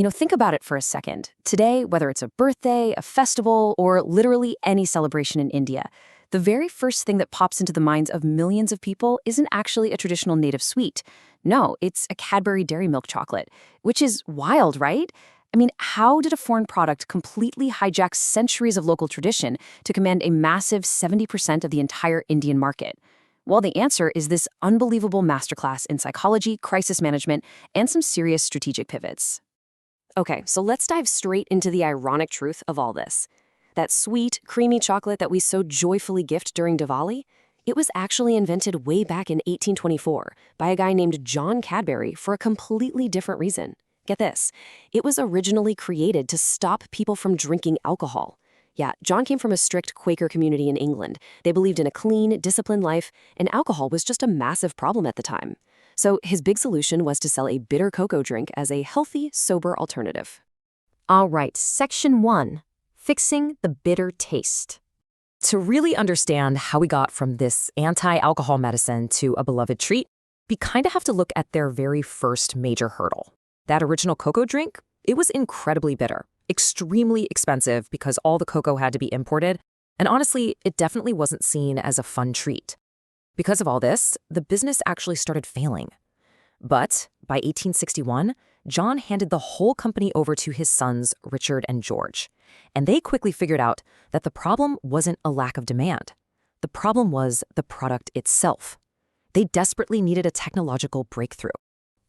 Think about it for a second. Today, whether it's a birthday, a festival, or literally any celebration in India, the very first thing that pops into the minds of millions of people isn't actually a traditional native sweet. No, it's a Cadbury Dairy Milk chocolate, which is wild, right? How did a foreign product completely hijack centuries of local tradition to command a massive 70% of the entire Indian market? Well, the answer is this unbelievable masterclass in psychology, crisis management, and some serious strategic pivots. Okay, so let's dive straight into the ironic truth of all this. That sweet, creamy chocolate that we so joyfully gift during Diwali, it was actually invented way back in 1824 by a guy named John Cadbury for a completely different reason. Get this, it was originally created to stop people from drinking alcohol. Yeah, John came from a strict Quaker community in England. They believed in a clean, disciplined life, and alcohol was just a massive problem at the time. So his big solution was to sell a bitter cocoa drink as a healthy, sober alternative. All right, Section 1, Fixing the Bitter Taste. To really understand how we got from this anti-alcohol medicine to a beloved treat, we kind of have to look at their very first major hurdle. That original cocoa drink, it was incredibly bitter, extremely expensive because all the cocoa had to be imported, and honestly, it definitely wasn't seen as a fun treat. Because of all this, the business actually started failing. But by 1861, John handed the whole company over to his sons, Richard and George. And they quickly figured out that the problem wasn't a lack of demand. The problem was the product itself. They desperately needed a technological breakthrough.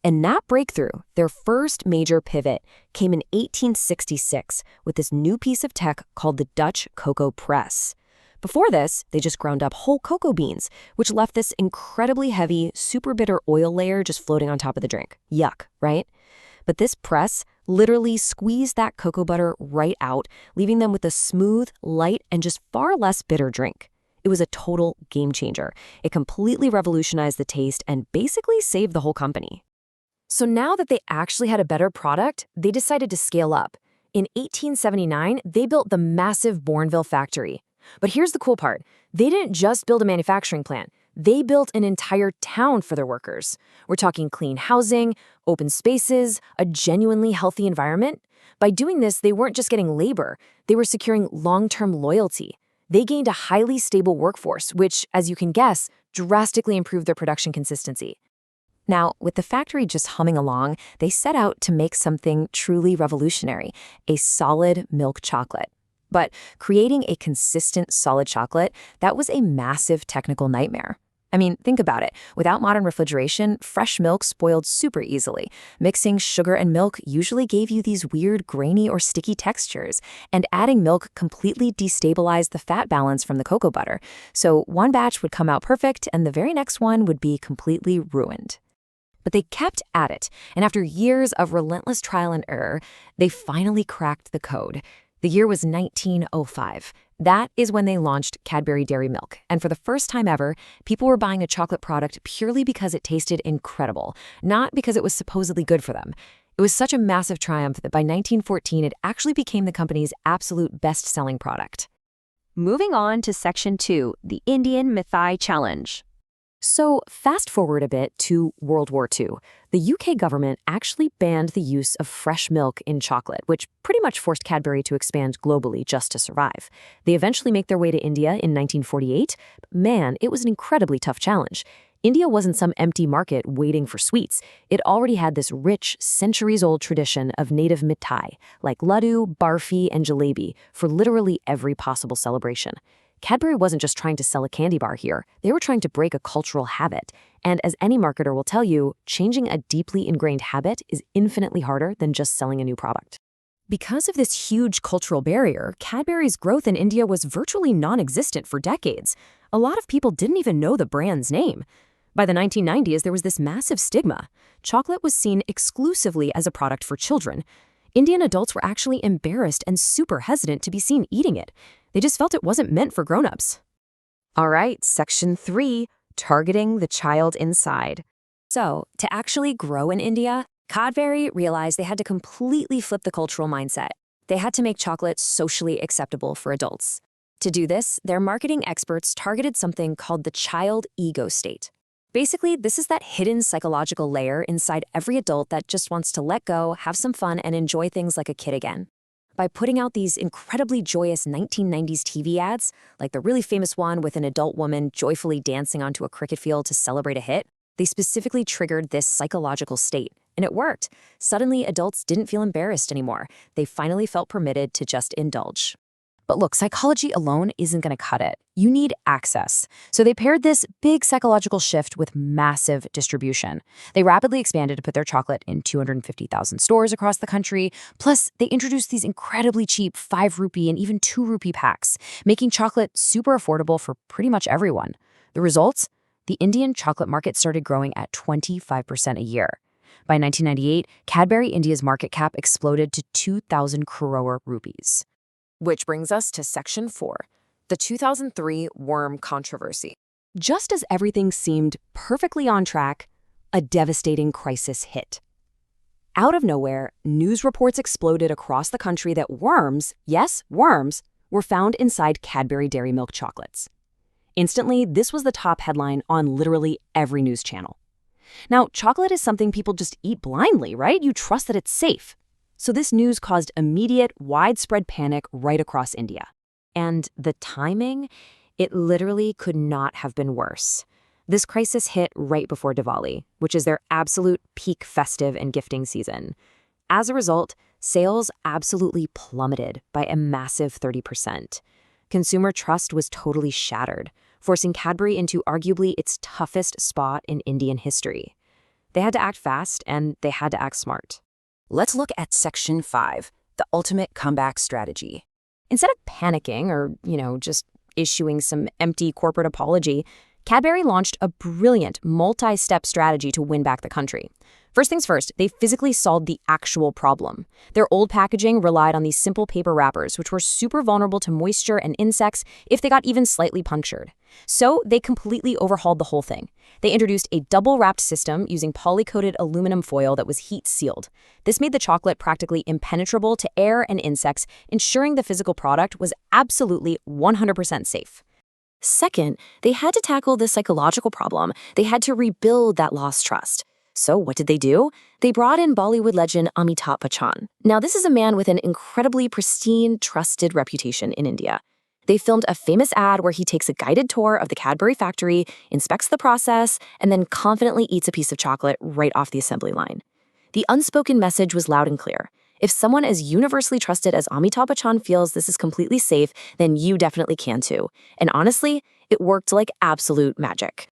And that breakthrough, their first major pivot, came in 1866 with this new piece of tech called the Dutch cocoa press. Before this, they just ground up whole cocoa beans, which left this incredibly heavy, super bitter oil layer just floating on top of the drink. Yuck, right? But this press literally squeezed that cocoa butter right out, leaving them with a smooth, light, and just far less bitter drink. It was a total game changer. It completely revolutionized the taste and basically saved the whole company. So now that they actually had a better product, they decided to scale up. In 1879, they built the massive Bournville factory. But here's the cool part. They didn't just build a manufacturing plant. They built an entire town for their workers. We're talking clean housing, open spaces, a genuinely healthy environment. By doing this, they weren't just getting labor. They were securing long-term loyalty. They gained a highly stable workforce, which, as you can guess, drastically improved their production consistency. Now, with the factory just humming along, they set out to make something truly revolutionary, a solid milk chocolate. But creating a consistent solid chocolate, that was a massive technical nightmare. Think about it. Without modern refrigeration, fresh milk spoiled super easily. Mixing sugar and milk usually gave you these weird grainy or sticky textures, and adding milk completely destabilized the fat balance from the cocoa butter. So one batch would come out perfect, and the very next one would be completely ruined. But they kept at it, and after years of relentless trial and error, they finally cracked the code. The year was 1905. That is when they launched Cadbury Dairy Milk, and for the first time ever, people were buying a chocolate product purely because it tasted incredible, not because it was supposedly good for them. It was such a massive triumph that by 1914, it actually became the company's absolute best-selling product. Moving on to Section 2, the Indian Mithai Challenge. So fast forward a bit to World War II. The UK government actually banned the use of fresh milk in chocolate, which pretty much forced Cadbury to expand globally just to survive. They eventually make their way to India in 1948. But man, it was an incredibly tough challenge. India wasn't some empty market waiting for sweets. It already had this rich, centuries-old tradition of native mithai, like laddu, barfi, and jalebi, for literally every possible celebration. Cadbury wasn't just trying to sell a candy bar here. They were trying to break a cultural habit. And as any marketer will tell you, changing a deeply ingrained habit is infinitely harder than just selling a new product. Because of this huge cultural barrier, Cadbury's growth in India was virtually non-existent for decades. A lot of people didn't even know the brand's name. By the 1990s, there was this massive stigma. Chocolate was seen exclusively as a product for children. Indian adults were actually embarrassed and super hesitant to be seen eating it. They just felt it wasn't meant for grown-ups. All right, Section 3, Targeting the Child Inside. So, to actually grow in India, Cadbury realized they had to completely flip the cultural mindset. They had to make chocolate socially acceptable for adults. To do this, their marketing experts targeted something called the child ego state. Basically, this is that hidden psychological layer inside every adult that just wants to let go, have some fun, and enjoy things like a kid again. By putting out these incredibly joyous 1990s TV ads, like the really famous one with an adult woman joyfully dancing onto a cricket field to celebrate a hit, they specifically triggered this psychological state. And it worked. Suddenly, adults didn't feel embarrassed anymore. They finally felt permitted to just indulge. But look, psychology alone isn't going to cut it. You need access. So they paired this big psychological shift with massive distribution. They rapidly expanded to put their chocolate in 250,000 stores across the country. Plus, they introduced these incredibly cheap 5 rupee and even 2 rupee packs, making chocolate super affordable for pretty much everyone. The results? The Indian chocolate market started growing at 25% a year. By 1998, Cadbury India's market cap exploded to 2,000 crore rupees. Which brings us to Section 4, the 2003 worm controversy. Just as everything seemed perfectly on track, a devastating crisis hit. Out of nowhere, news reports exploded across the country that worms, yes, worms, were found inside Cadbury Dairy Milk chocolates. Instantly, this was the top headline on literally every news channel. Now, chocolate is something people just eat blindly, right? You trust that it's safe. So this news caused immediate, widespread panic right across India. And the timing? It literally could not have been worse. This crisis hit right before Diwali, which is their absolute peak festive and gifting season. As a result, sales absolutely plummeted by a massive 30%. Consumer trust was totally shattered, forcing Cadbury into arguably its toughest spot in Indian history. They had to act fast, and they had to act smart. Let's look at Section 5, the ultimate comeback strategy. Instead of panicking or, just issuing some empty corporate apology, Cadbury launched a brilliant multi-step strategy to win back the country. First things first, they physically solved the actual problem. Their old packaging relied on these simple paper wrappers, which were super vulnerable to moisture and insects if they got even slightly punctured. So they completely overhauled the whole thing. They introduced a double-wrapped system using poly-coated aluminum foil that was heat-sealed. This made the chocolate practically impenetrable to air and insects, ensuring the physical product was absolutely 100% safe. Second, they had to tackle the psychological problem. They had to rebuild that lost trust. So what did they do? They brought in Bollywood legend Amitabh Bachchan. Now, this is a man with an incredibly pristine, trusted reputation in India. They filmed a famous ad where he takes a guided tour of the Cadbury factory, inspects the process, and then confidently eats a piece of chocolate right off the assembly line. The unspoken message was loud and clear. If someone as universally trusted as Amitabh Bachchan feels this is completely safe, then you definitely can too. And honestly, it worked like absolute magic.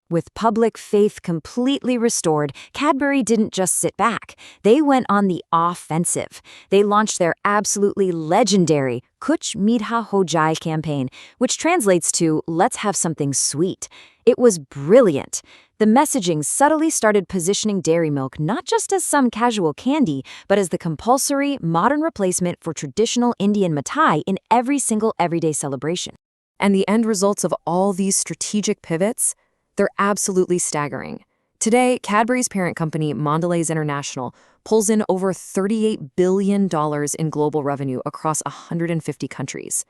With public faith completely restored, Cadbury didn't just sit back. They went on the offensive. They launched their absolutely legendary Kuch Meetha Ho Jaye campaign, which translates to "Let's have something sweet." It was brilliant. The messaging subtly started positioning dairy milk not just as some casual candy, but as the compulsory, modern replacement for traditional Indian Mithai in every single everyday celebration. And the end results of all these strategic pivots? They're absolutely staggering. Today, Cadbury's parent company, Mondelez International, pulls in over $38 billion in global revenue across 150 countries.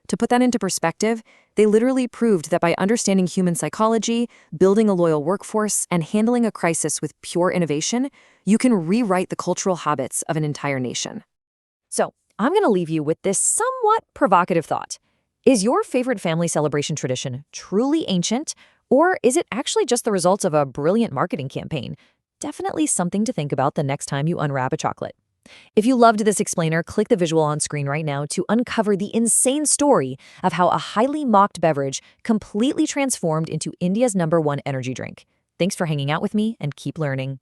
To put that into perspective, they literally proved that by understanding human psychology, building a loyal workforce, and handling a crisis with pure innovation, you can rewrite the cultural habits of an entire nation. So, I'm going to leave you with this somewhat provocative thought. Is your favorite family celebration tradition truly ancient? Or is it actually just the results of a brilliant marketing campaign? Definitely something to think about the next time you unwrap a chocolate. If you loved this explainer, click the visual on screen right now to uncover the insane story of how a highly mocked beverage completely transformed into India's #1 energy drink. Thanks for hanging out with me and keep learning.